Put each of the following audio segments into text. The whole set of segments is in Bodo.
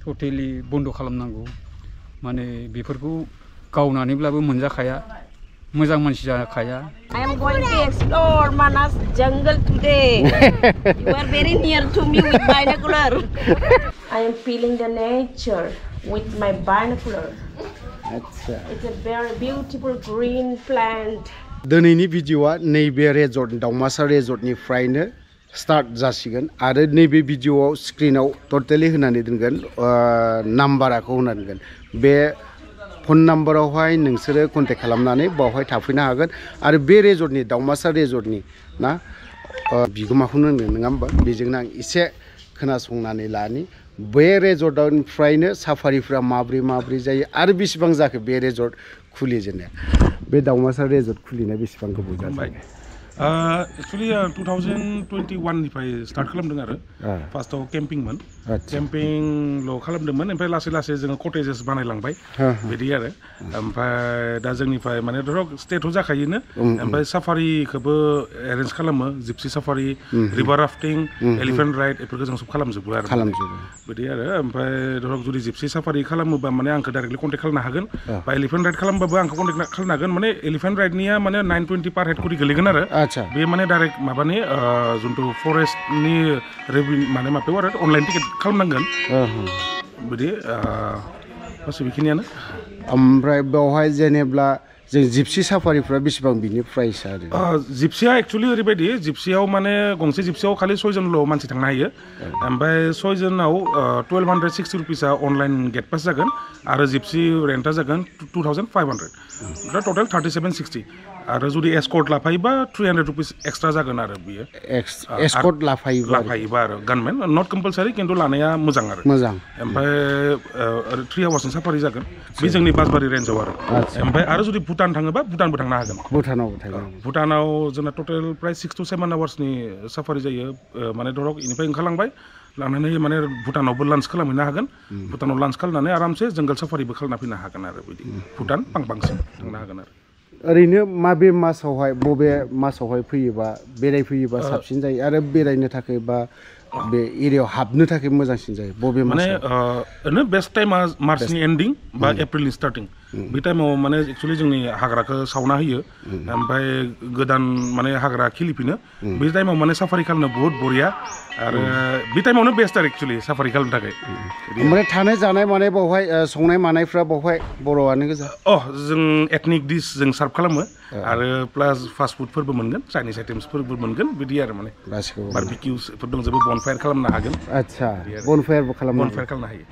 टटेलि बन्द खालामनांगौ माने बेफोरखौ गावनानैब्लाबो मोनजाखाया मोजां मानसि जाखाया I am going to explore Manas jungle today. You are very near to me with binocular. I am feeling the nature with my binocular. It's a very beautiful green plant. दिनैनि भिडिअआ नैबे रेजर्ट दाउमासार रेजर्टनिफ्रायनो स्टार्ट जासिगोन आरो नैबे भिडिअआव स्क्रिनाव टटेलि होनानै दोनगोन नाम्बारखौ होनानै दोनगोन बे फन नाम्बारावहाय नोंसोरो कन्टेक्ट खालामनानै बावहाय थाफैनो हागोन आरो बे रेजर्टनि दाउमासार रेजर्टनि ना बिगोमाखौनो होनगोन नङा होमबा बेजोंनो आं एसे खोनासंनानै लानि बे रेजर्टनिफ्रायनो साफारिफ्रा माब्रै जायो आरो बेसेबां जाखो बे रेजर्ट खुलिजेननाया बे दाउमासार रेजर्ट खुलिनाया बेसेबां गोबाव जाबाय एक्चुअली 2021 निफ्राय स्टार्ट खालामदों आरो फार्स्टआव केम्पिंमोन केम्पिंल' खालामदोंमोन ओमफ्राय लासै जोङो कटेजेस बानायलांबाय बिदि आरो ओमफ्राय दा जोंनिफ्राय माने धरक स्टेटआव जाखायोनो ओमफ्राय साफारिखौबो एरेन्ज खालामो gypsy safari river rafting elephant ride बेफोरखौ जों सब खालामजोबो आरो बिदि आरो ओमफ्राय धरक जुदि जिपसि साफारि खालामोबा माने आंखौ डाइरेक्टलि कन्टेक्ट खालामनो हागोन बा एलिफेन्ट राइड खालामबाबो आंखौ कन्टेक्ट खालामनो हागोन माने एलिफेन्ट राइडनिया माने 920 पार हेड करि गोलैगोन आरो बे माने डाइरेक्ट माबानि जुनथु फरेस्टनि माने माबायाव आरो अनलाइन टिकेट खालामनांगोन बिदि गासै बेखिनियानो ओमफ्राय बेवहाय जेनेब्ला जों जिपसि साफारिफ्रा बेसेबां बिनि प्राइस आरो जिपसिया एक्चुअली ओरैबायदि जिपसियाव माने गंसे जिपसियाव खालि 6 जनल' मानसि थांनो हायो ओमफ्राय 6 जनाव 1260 रुपिसआ अनलाइन गेट पास जागोन आरो जिपसि रेन्टआ जागोन 2500 दा टटेल 3760 आरो जुदि एस्कर्ट लाफायोबा 300 रुपिस एक्सट्रा जागोन आरो बियो एस्कर्ट लाफायोबा आरो गानमेन नट कम्पालसारि खिन्थु लानाया मोजां आरो मोजां ओमफ्राय 3 आवार्सनि साफारि जागोन बे जोंनि बासबारि रेन्जआव आरो ओमफ्राय आरो जुदि भुटान थाङोबा भुटानबो थांनो हागोन भुटानाव जोंना टटेल प्राय 6 to 7 आवार्सनि साफारि जायो माने धरक इनिफ्राय ओंखारलांबाय लानानै माने भुटानावबो लान्च खालामहैनो हागोन भुटानाव लान्च खालामनानै आरामसे जंगल साफारिबो खालामना फैनो हागोन आरो बिदि भुटान पांपांसिम थांनो हागोन आरो ओरैनो माबे मासावहाय बबे मासावहाय फैयोबा बेरायफैयोबा साबसिन जायो आरो बेरायनो थाखाय बा बे एरियायाव हाबनो थाखाय मोजांसिन जायो बबे माने ओरैनो बेस्ट टाइमा मार्चनि एन्डिं बा एप्रिलनि स्टार्टिं बे टाइमाव माने एक्चुअलि जोंनि हाग्राखौ सावना होयो ओमफ्राय गोदान माने हाग्रा खिलिफिनो बे टाइमाव माने साफारि खालामनो बहुत बरिया आरो बे टाइमावनो बेस्ट आरो एक्चुअलि साफारि खालामनो थाखाय ओमफ्राय थानाय जानाय माने बावहाय संनाय मानायफ्रा बावहाय बर'आनो गोजा जों एथनिक डिश जों सार्भ खालामो आरो प्लास फास्ट फुडफोरबो मोनगोन चाइनिस आइटेम्सफोरबो मोनगोन बिदि आरो माने बारबिकिउसफोर दंजोबो बनफायार खालामनो हागोन आच्छा बनफायारबो खालामनो हायो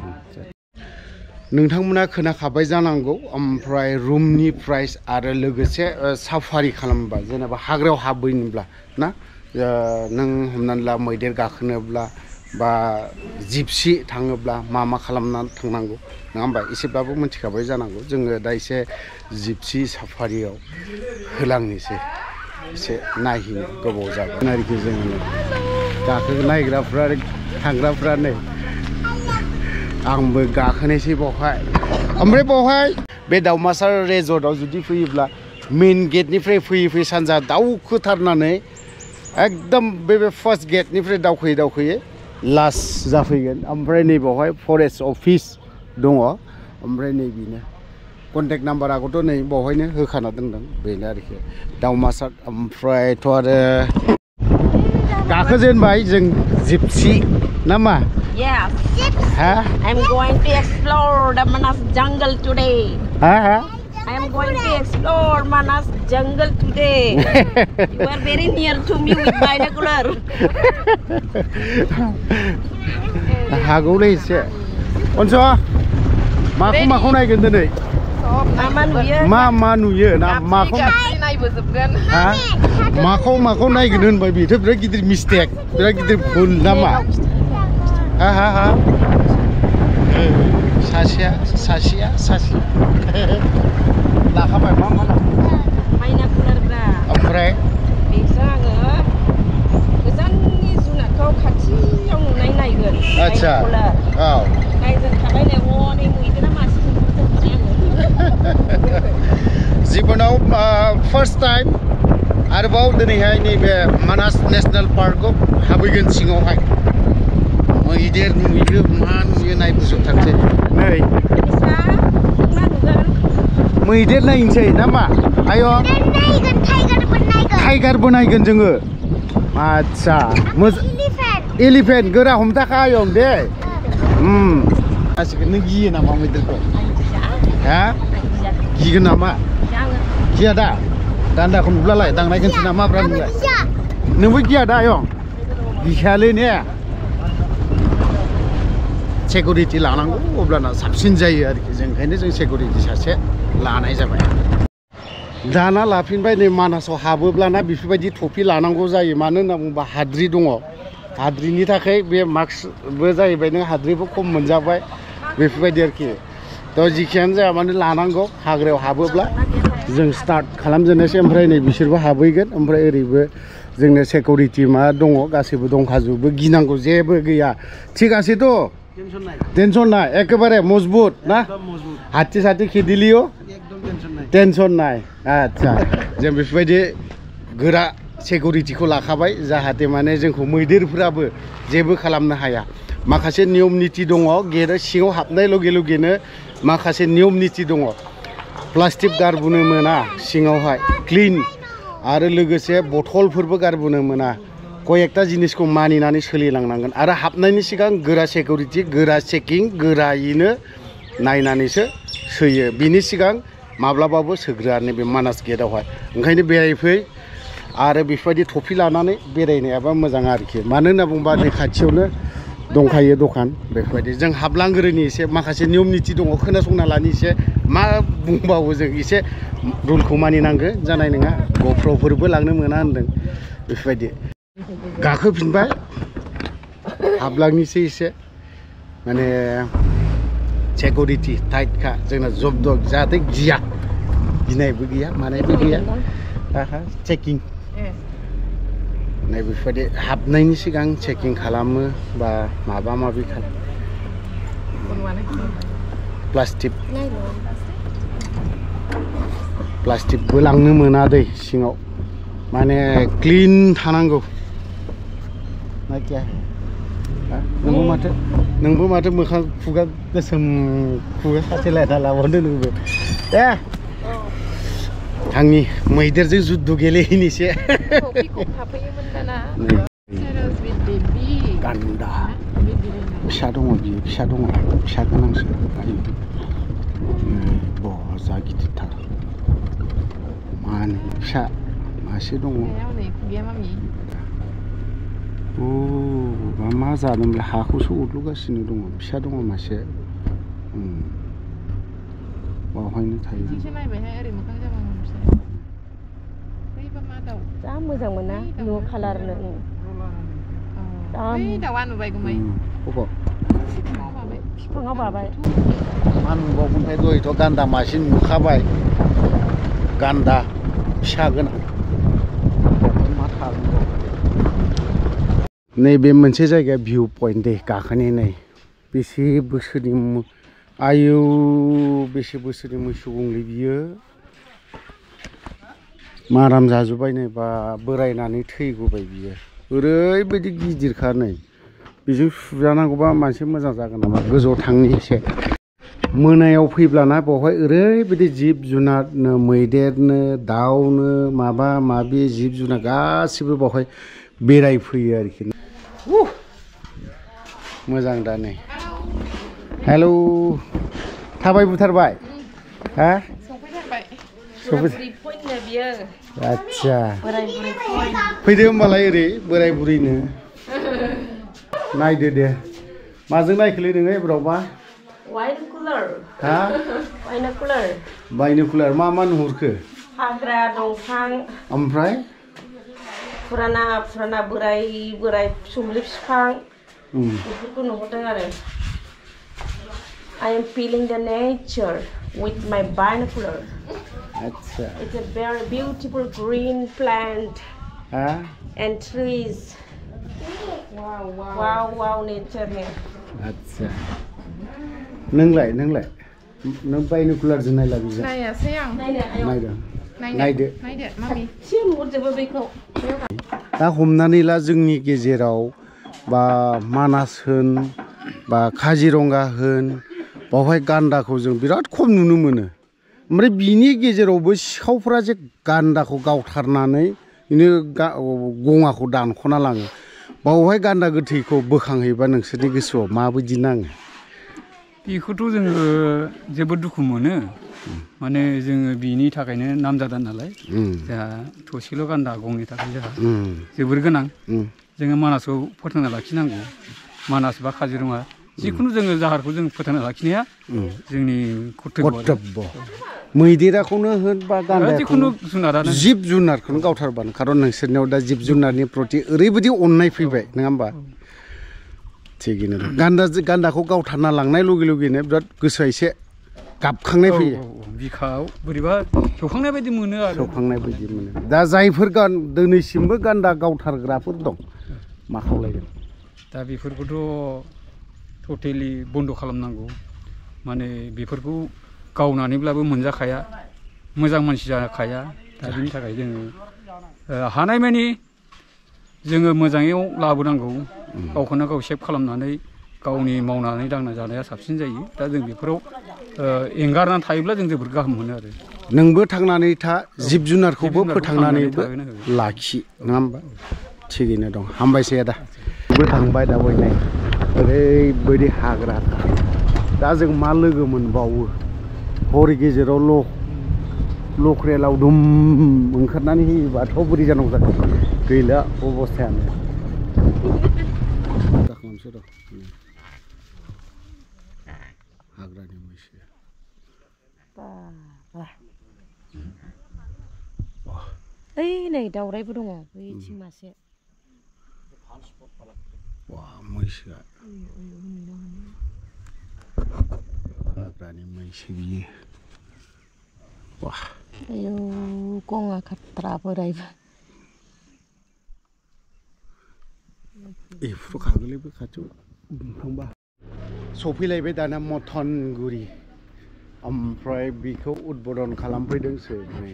नोंथांमोना खोनाखाबाय जानांगौ ओमफ्राय रुमनि प्राइस आरो लोगोसे साफारि खालामोबा जेनेबा हाग्रायाव हाबहैनोब्ला ना नों हमनानै ला मैदेर गाखोनोब्ला बा जिपसि थाङोब्ला मा खालामनानै थांनांगौ नङा होमबा एसेब्लाबो मिथिखाबाय जानांगौ जोङो दा एसे जिपसि साफारियाव होलांनोसै एसे नायहैनो गोबाव जाबाय आरोखि जोङो गाखो नायग्राफ्रा थांग्राफ्रा नै आंबो गाखोनोसै बावहाय ओमफ्राय बावहाय बे दाउमासार रेजर्टआव जुदि फैयोब्ला मेन गेटनिफ्राय फैयै सानजा दावखोथारनानै एकदम बे फार्स्ट गेटनिफ्राय दावखोयै लास्ट जाफैगोन ओमफ्राय नै बावहाय फरेस्ट अफिस दङ ओमफ्राय नै बेनो कन्टेक्ट नाम्बाराखौथ' नै बावहायनो होखाना दोनदों बेनो आरोखि दाउमासार ओमफ्रायथ' आरो गाखोजेनबाय जों जिपसि ना मा Yes. I'm going to explore the Manas jungle today. I am going to explore Manas jungle today. You are very near to me with binocular. हागौलै एसे अनस माखौ नायगोन दिनै मा नुयो ना माखौ नायगोन होनबाय बेथ' बिराद गिदिर मिस्टेक बिराद गिदिर भुल नामा हा सासेया लाखाबाय मा ओमफ्राय बेजों आङो गोजाननि जुनारखौ खाथियाव नुनाय नायगोन आच्छा नायजों थाबायनाय हनै मैदेरा मासे जिबनाव फार्स्ट टाइम आरोबाव दिनैहाय नैबे मानास नेशनेल पार्कआव हाबहैगोन सिङावहाय मैदेर नुयो मा नुयो नायबोजोबथारसै नायनोसै मैदेर नायनोसै ना मा आय' टाइगारबो नायगोन जोङो आदसा एलिफेन्ट गोरा हमथाखा आयं दे नों गियो नामा मैदेरखौ हा गिगोन नामा गिया दा दान्दाखौ नुब्लालाय दांनायगोनसो नामा ब्रा नोंलाय नोंबो गिया दा आयं गिखायालै ने सिकिउरिटि लानांगौ अब्लाना साबसिन जायो आरोखि जों ओंखायनो जों सिकिउरिटि सासे लानाय जाबाय दाना लाफिनबाय नै मानासाव हाबोब्लाना बेफोरबायदि टफि लानांगौ जायो मानो होनना बुङोबा हाद्रि दङ हाद्रिनि थाखाय बे मास्कबो जाहैबाय नों हाद्रिबो खम मोनजाबाय बेफोरबायदि आरोखि थ' जिखियानो जाया माने लानांगौ हाग्रायाव हाबोब्ला जों स्टार्ट खालामजेननोसै ओमफ्राय नै बिसोरबो हाबहैगोन ओमफ्राय ओरैबो जोंनो सिकिउरिटि मा दङ गासैबो दंखाजोबो गिनांगौ जेबो गैया थिगासेथ' टेनसन नाय एकेबारे मजबुत ना हाथि साथि खेदिलियो टेनसन नाय आदसा जों बेफोरबायदि गोरा सिकिउरिटिखौ लाखाबाय जाहाथे माने जोंखौ मैदेरफोराबो जेबो खालामनो हाया माखासे नियम निति दङ गेट सिङाव हाबनाय लगे लगेनो माखासे नियम निति दङ प्लास्टिक गारबोनो मोना सिङावहाय क्लिन आरो लोगोसे बथलफोरबो गारबोनो मोना कयेकटा जिनिसखौ मानिनानै सोलिलांनांगोन आरो हाबनायनि सिगां गोरा सिकिउरिटि गोरा चेकिं गोरायैनो नायनानैसो सोयो बिनि सिगां माब्लाबाबो सोग्रोआ नैबे मानास गेटआवहाय ओंखायनो बेरायफै आरो बेफोरबायदि टफि लानानै बेरायनायाबा मोजां आरोखि मानो होनना बुङोबा नै खाथियावनो दंखायो दखान बेफोरबायदि जों हाबलांग्रोनि एसे माखासे नियम निति दङ खोनासंना लानि एसे मा बुंबावो जों एसे रुलखौ मानिनांगौ जानाय नङा ग'प्र'फोरबो लांनो मोना होनदों बेफोरबायदि गाखोफिनबाय हाबलांनिसै एसे माने सिकिउरिटि टाइटखा जोंना जब दग जाहाथे गिया गिनायबो गैया मानायबो गैया चेकिं नै बेफोरबायदि हाबनायनि सिगां चेकिं खालामो बा माबा माबि प्लास्टिकबो लांनो मोना दै सिङाव माने क्लिन थानांगौ नोंबो माथो मोखां खुगा गोसोम खुगा सासे लायना लाबावदो नोंबो दे आंनि मैदेरजों जुद्ध गेलेहैनोसै गान्दा फिसा दङ बियो फिसा दङ फिसा गोनांसो जा गिदिरथार मानो फिसा मासे दङ मा जादोंब्ला हाखौसो उरलुगासिनो दङ फिसा दङ मासे बावहायनो थायो जा मोजां मोना ब्लु कालारनो दाउआ नुबाय गुमै बिफाङाव बाबाय मा नुबावगोनथाय दहायथ' गान्दा मासे नुखाबाय गान्दा फिसा गोनां मा थागोन नैबे मोनसे जायगाया भिउ पइन्ट दै गाखोनाय नै बेसे बोसोरनि आयौ बेसे बोसोरनि मोसौ गंलै बियो माराम जाजोब्बाय नै बा बोरायनानै थैगोबाय बियो ओरैबायदि गिदिरखा नै बेजों सुजानांगौबा मानसि मोजां जागोन नामा गोजौआव थांनि एसे मोनायाव फैब्लाना बेवहाय ओरैबायदि जिब जुनारनो मैदेरनो दाउनो माबा माबि जिब जुनार गासिबो बेवहाय बेरायफैयो आरोखि मोजां दा नै हेलौ थाबाय बुथारबाय हा आच्छा फैदो होमबालाय ओरै बोराय बुरैनो नायदो दे माजों नायखोलै नोङो एबारावबा बायनोकुलार मा मा नुहुरखो हाग्रा दंफां ओमफ्राय फुराना बोराय सुमलि बिफां बेफोरखौ नुहुरदों आरो I am feeling the nature with my binocular. Achha. It's a very beautiful green plant and trees. Wow, nature here. Achha. Nenglah. Neng binocular je naila bija. Naya sayang. Naide. Mami. Siapa नुहुरजोबो बेखौ? दा हमनानै ला जोंनि गेजेराव बा मानास होन बा काजिरंगा होन बावहाय गान्दाखौ जों बिराद खम नुनो मोनो ओमफ्राय बिनि गेजेरावबो सिखावफ्रा जे गान्दाखौ गावथारनानै बिनो गङाखौ दानख'ना लाङो बावहाय गान्दा गोथैखौ बोखांहैबा नोंसोरनि गोसोआव माबायदि नाङो बेखौथ' जोङो जोबोद दुखु मोनो माने जोङो बिनि थाखायनो नामजादा नालाय जोंहा थसेल' गान्दा गंनि थाखाय जोंहा जोबोर गोनां जोङो मानासखौ फोथांना लाखिनांगौ मानास बा काजिरङा जिखुनु जोङो जाहारखौ जों फोथांना लाखिनाया जोंनि कर्तब्य मैदेराखौनो होन बा जिखुनु जुनारानो जिब जुनारखौनो गावथारबानो खारन नोंसोरनियाव दा जिब जुनारनि प्रति ओरैबायदि अननाय फैबाय नङा होमबा थिगैनो गान्दाखौ गावथारना लांनाय लगे लगेनो बिराद गोसोआ एसे गाबखांनाय फैयो बिखायाव बोरैबा सौखांनाय बायदि मोनो आरो सौखांनाय बायदि मोनो दा जायफोर दिनैसिमबो गान्दा गावथारग्राफोर दं मा खावलायगोन दा बेफोरखौथ' टटेलि बन्द' खालामनांगौ माने बेफोरखौ गावनानैब्लाबो मोनजाखाया मोजां मानसि जाखाया दा बिनि थाखाय जोङो हानायमानि जोङो मोजाङै लाबोनांगौ गावखौनो गाव सेभ खालामनानै गावनि मावनानै दांना जानाया साबसिन जायो दा जों बेफोराव एंगारनानै थायोब्ला जों जोबोद गाहाम मोनो आरो नोंबो थांनानै था जिब जुनारखौबो फोथांनानैबो लाखि नङा होमबा थिगैनो दं हामबायसै आदा बो थांबाय दा बयनाय ओरैबायदि हाग्रा दा जों मा लोगो मोनबावो हर गेजेराव लख्रेलाव दुम ओंखारनानै होयोबाथ' बोरै जानांगौ जाखो गैला अबस्थायानो खालामसै र' हाग्रानि मैसो ओइ नै दावरायबो दङ बैथिं मासे मैसोआ हाग्रानि मैसो बियो आयौ गङा खाट्रा बोरायबा एफ्रु खागोलैबो खाथियाव थांबा सफैलायबाय दाना मथनगुरि ओमफ्राय बेखौ उद्बोधन खालामफैदोंसो नै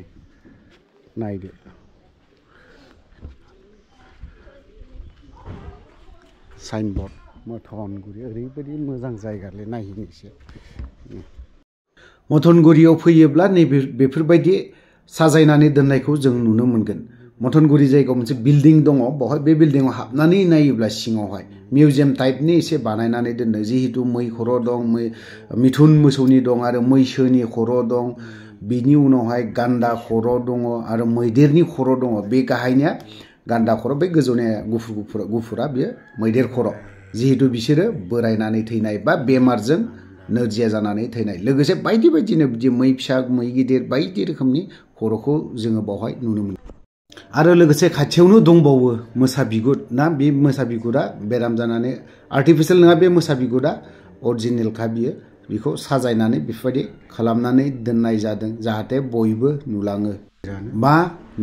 नायदो साइनबर्ड मथनगुरि ओरैबायदि मोजां जायगालै नायहैनोसै मथनगुरियाव फैयोब्ला नैबे बेफोरबायदि साजायनानै दोननायखौ जों नुनो मोनगोन मथनगुरि जायगायाव मोनसे बिल्डिं दङ बावहाय बे बिल्डिंआव हाबनानै नायोब्ला सिङावहाय मिउजियाम टाइपनि एसे बानायनानै दोनदों जिहेतु मै खर' दं मिथुन मोसौनि दं आरो मैसोनि खर' दं बिनि उनावहाय गान्दा खर' दङ आरो मैदेरनि खर' दङ बे गाहायनिया गान्दा खर' बे गोजौनिया गुफुरा बेयो मैदेर खर' जिहेतु बिसोरो बोरायनानै थैनाय बा बेमारजों नोरजिया जानानै थैनाय लोगोसे बायदि बायदिनो बिदि मै फिसा मै गिदिर बायदि रोखोमनि खर'खौ जोङो बावहाय नुनो मोनो आरो लोगोसे खाथियावनो दंबावो मोसा बिगुर ना बे मोसा बिगुरा बेराम जानानै आर्टिफिशियेल नङा बे मोसा बिगुरा अरिजिनेलखा बियो बेखौ साजायनानै बेफोरबायदि खालामनानै दोननाय जादों जाहाथे बयबो नुलाङो बा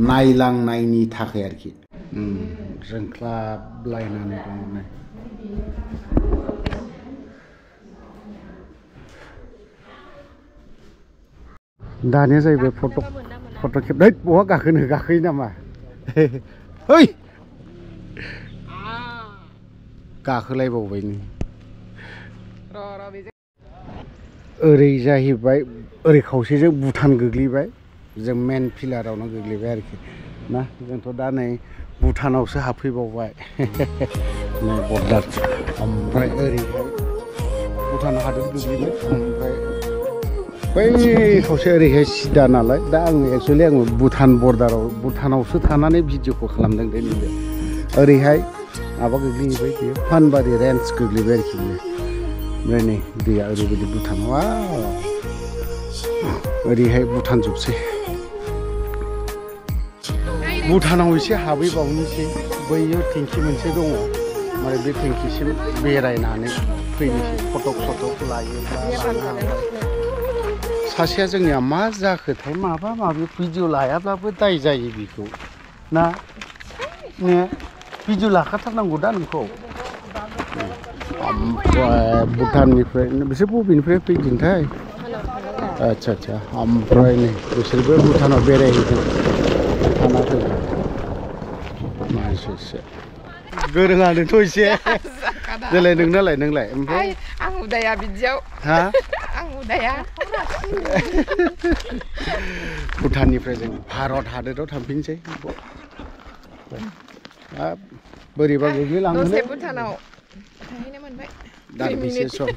नायलांनायनि थाखाय आरोखि जोंख्लाबलायनानै दङ दानिया जाहैबाय फट' खेबनाय बहा गाखोयो नामा ओइ गाखोलायबावबाय नों ओरै जाहैबाय ओरै खावसेजों भुटान गोग्लैबाय जों मेन पिलारावनो गोग्लैबाय आरोखि ना जोंथ' दा नै भुटानावसो हाबफैबावबाय नै बर्डार ओमफ्राय ओरैहाय भुटान हादर गोग्लैबाय ओमफ्राय बै खावसे ओरैहाय सिदा नालाय दा एक्सुवेलि आङो भुटान बर्डाराव भुटानावसो थानानै भिडिअखौ खालामदों दे नैबे ओरैहाय माबा गोग्लैहैबाय बेयो फानबारि रेन्ज गोग्लैबाय आरोखि बेयो ओमफ्राय नै दैया ओरैबायदि भुटानाव ओरैहाय भुटान जोबसै भुटानाव एसे हाबैबावनोसै बैयाव टेंकि मोनसे दङ माने बे टेंकिसिम बेरायनानै फैनोसै फटक लायोब्ला सासेया जोंनिया मा जाखोथाय माबा माबि भिडिअ लायाब्लाबो दाय जायो बेखौ ना भिडिअ लाखाथारनांगौ दा नोंखौ ओमफ्राय भुटाननिफ्राय बिसोर बबेनिफ्राय फैदोंथाय आच्छा ओमफ्राय नै बिसोरबो भुटानाव बेरायहैदों भुटाना फैदों मानसिसो गोरोङानोथ' एसे देलाय नोंनालाय ओमफ्राय आं उदाया बिदियाव हा आं उदाया भुटाननिफ्राय जों भारत हादोराव थांफिनसै बोरैबा गोग्लैलाङो दसे भुटानाव थाहैनो मोनबाय दान्दिसे सम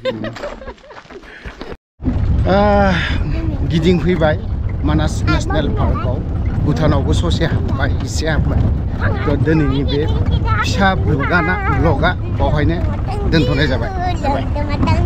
गिदिंफैबाय मानास नेसनेल पार्कआव भुटानावबो ससे हाबबाय एसे हाबबाय दिनैनि बे फिसा ब्लगा बावहायनो दोनथ'नाय जाबाय